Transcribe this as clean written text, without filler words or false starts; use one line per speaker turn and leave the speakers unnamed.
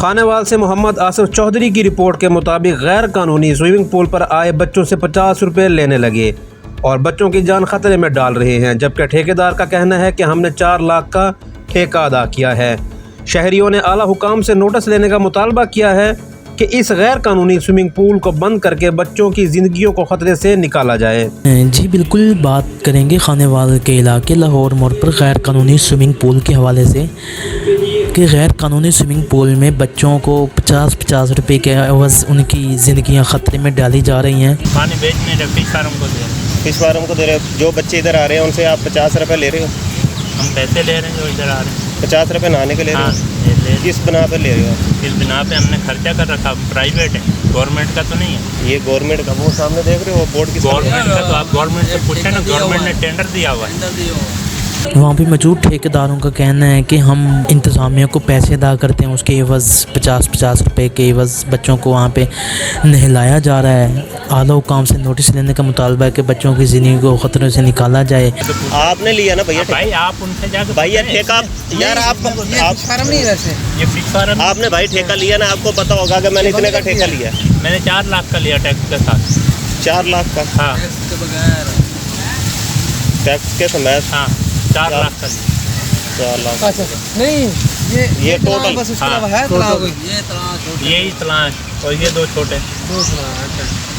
खानेवाल से मोहम्मद आसिफ चौधरी की रिपोर्ट के मुताबिक गैर कानूनी स्विमिंग पूल पर आए बच्चों से 50 रुपये लेने लगे और बच्चों की जान खतरे में डाल रहे हैं, जबकि ठेकेदार का कहना है कि हमने 4 लाख का ठेका अदा किया है। शहरियों ने आला हुकाम से नोटिस लेने का मुतालबा किया है कि इस गैर कानूनी स्विमिंग पूल को बंद करके बच्चों की ज़िंदगियों को ख़तरे से निकाला जाए।
जी बिल्कुल, बात करेंगे खानेवाल के इलाके लाहौर मोड़ पर गैर कानूनी स्विमिंग पूल के हवाले से कि गैर कानूनी स्विमिंग पूल में बच्चों को 50 रुपए के एवज़ उनकी ज़िंदगियां ख़तरे में डाली जा रही हैं।
पानी बेचने रहे, फिश फार्म को दे रहे हो। जो बच्चे इधर आ रहे हैं उनसे आप 50 रुपये ले रहे हो?
हम पैसे ले रहे हैं जो इधर आ रहे हैं।
50 रुपये नहाने के ले रहे हो? किस बिना पर ले रहे हो?
इस बिना पे हमने खर्चा कर रखा, प्राइवेट है, गवर्नमेंट का तो नहीं है।
ये गवर्नमेंट का, वो सामने देख रहे हो बोर्ड, किस
गवर्नमेंट का? तो आप गवर्नमेंट से पूछे ना, गवर्नमेंट ने टेंडर दिया हुआ है। वहाँ पे मौजूद ठेकेदारों का कहना है कि हम इंतज़ामिया को पैसे अदा करते हैं, उसके एवज़ 50 रुपए के एवज़ बच्चों को वहाँ पे नहलाया जा रहा है। आला हुकाम से नोटिस लेने का मुतालबा है कि बच्चों की ज़िंदगी को ख़तरे से निकाला जाए।
आपने लिया ना भैया?
भाई आप उनसे जाकर
भैया ठेका, यार आप
फार्म नहीं, वैसे
ये फिश फार्म
आपने भाई ठेका लिया ना, आपको पता होगा कि मैंने इतने का ठेका लिया।
मैंने 4 लाख का लिया टैक्स के साथ।
4 लाख का?
हाँ,
टैक्स के समेत?
हाँ, 4 लाख का लिया।
4 लाख?
अच्छा नहीं, ये
टोटल
बस उसके
हाँ,
अलावा है तलाक।
यही तलाश और ये 2 छोटे।
2 तलाक।